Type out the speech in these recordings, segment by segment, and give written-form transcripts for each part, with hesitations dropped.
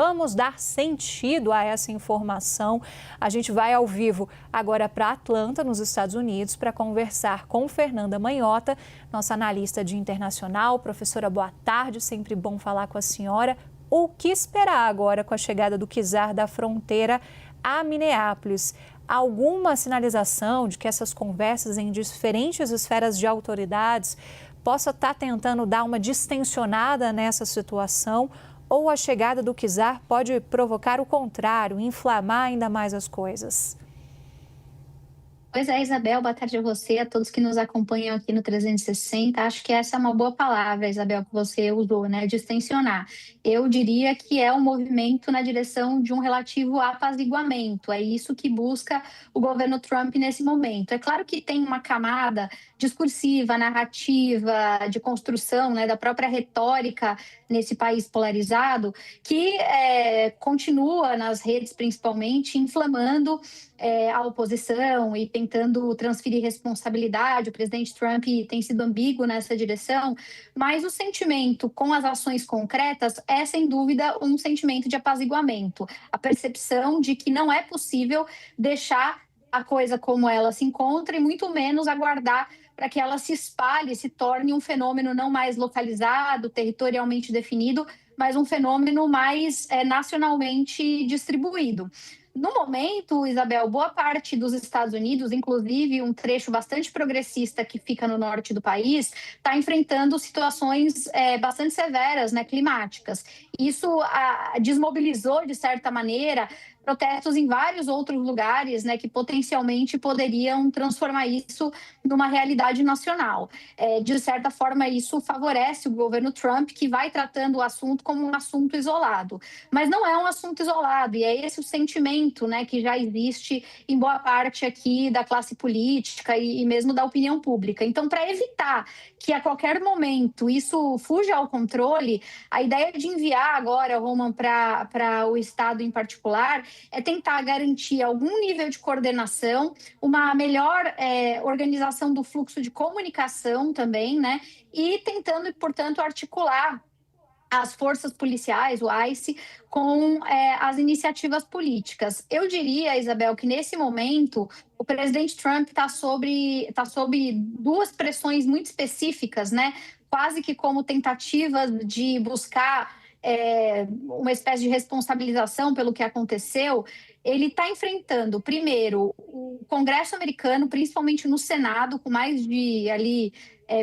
Vamos dar sentido a essa informação. A gente vai ao vivo agora para Atlanta, nos Estados Unidos, para conversar com Fernanda Manhota, nossa analista de internacional. Professora, boa tarde, sempre bom falar com a senhora. O que esperar agora com a chegada do Kizar da fronteira a Minneapolis? Alguma sinalização de que essas conversas em diferentes esferas de autoridades possa estar tentando dar uma distensionada nessa situação? Ou a chegada do Kizar pode provocar o contrário, inflamar ainda mais as coisas? Pois é, Isabel, boa tarde a você, a todos que nos acompanham aqui no 360. Acho que essa é uma boa palavra, Isabel, que você usou, né? Distensionar. Eu diria que é um movimento na direção de um relativo apaziguamento. É isso que busca o governo Trump nesse momento. É claro que tem uma camada discursiva, narrativa, de construção, né, da própria retórica nesse país polarizado, que continua nas redes, principalmente, inflamando a oposição e tentando transferir responsabilidade. O presidente Trump tem sido ambíguo nessa direção, mas o sentimento com as ações concretas é, sem dúvida, um sentimento de apaziguamento. A percepção de que não é possível deixar a coisa como ela se encontra e muito menos aguardar para que ela se espalhe, se torne um fenômeno não mais localizado, territorialmente definido, mas um fenômeno mais nacionalmente distribuído. No momento, Isabel, boa parte dos Estados Unidos, inclusive um trecho bastante progressista que fica no norte do país, está enfrentando situações bastante severas, né, climáticas. Isso desmobilizou, de certa maneira, protestos em vários outros lugares, né, que potencialmente poderiam transformar isso numa realidade nacional. De certa forma, isso favorece o governo Trump, que vai tratando o assunto como um assunto isolado. Mas não é um assunto isolado, e é esse o sentimento, né, que já existe em boa parte aqui da classe política e mesmo da opinião pública. Então, para evitar que a qualquer momento isso fuja ao controle, a ideia de enviar agora, Roman, para o estado em particular, é tentar garantir algum nível de coordenação, uma melhor organização do fluxo de comunicação também, né? E tentando, portanto, articular as forças policiais, o ICE, com as iniciativas políticas. Eu diria, Isabel, que nesse momento o presidente Trump está sob duas pressões muito específicas, né? Quase que como tentativas de buscar uma espécie de responsabilização pelo que aconteceu. Ele está enfrentando, primeiro, o Congresso americano, principalmente no Senado, com mais de ali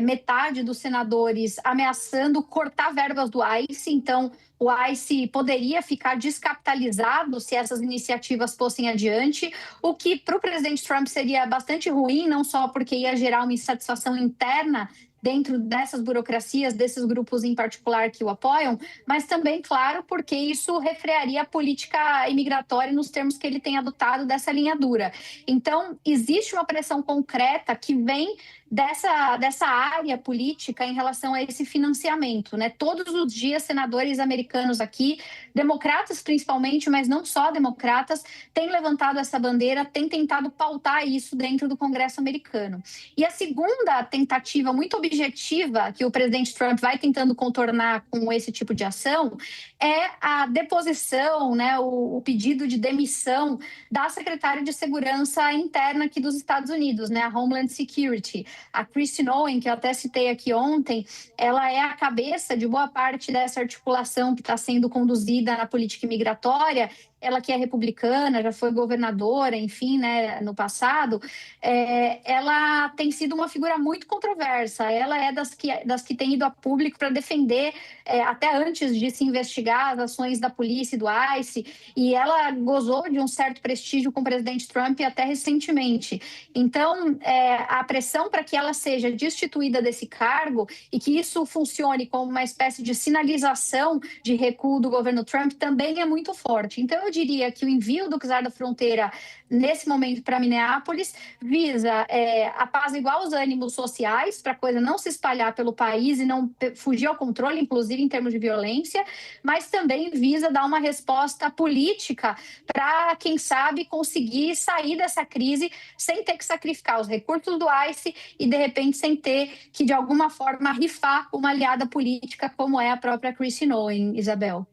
metade dos senadores ameaçando cortar verbas do ICE. Então, o ICE poderia ficar descapitalizado se essas iniciativas fossem adiante, o que para o presidente Trump seria bastante ruim, não só porque ia gerar uma insatisfação interna dentro dessas burocracias, desses grupos em particular que o apoiam, mas também, claro, porque isso refrearia a política imigratória nos termos que ele tem adotado dessa linha dura. Então, existe uma pressão concreta que vem dessa área política em relação a esse financiamento, né? Todos os dias, senadores americanos aqui, democratas principalmente, mas não só democratas, têm levantado essa bandeira, têm tentado pautar isso dentro do Congresso americano. E a segunda tentativa muito objetiva que o presidente Trump vai tentando contornar com esse tipo de ação é a deposição, né, o pedido de demissão da secretária de Segurança Interna aqui dos Estados Unidos, né, a Homeland Security. A Kristi Noem, que eu até citei aqui ontem, ela é a cabeça de boa parte dessa articulação que está sendo conduzida na política imigratória. Ela que é republicana, já foi governadora, enfim, né, no passado, ela tem sido uma figura muito controversa. Ela é das que tem ido a público para defender, até antes de se investigar, as ações da polícia e do ICE, e ela gozou de um certo prestígio com o presidente Trump até recentemente. Então, a pressão para que ela seja destituída desse cargo e que isso funcione como uma espécie de sinalização de recuo do governo Trump também é muito forte. Então, eu diria que o envio do Kizar da fronteira nesse momento para Minneapolis visa apaziguar os ânimos sociais para a coisa não se espalhar pelo país e não fugir ao controle, inclusive em termos de violência, mas também visa dar uma resposta política para, quem sabe, conseguir sair dessa crise sem ter que sacrificar os recursos do ICE e, de repente, sem ter que, de alguma forma, rifar uma aliada política como é a própria Kristi Noem, Isabel.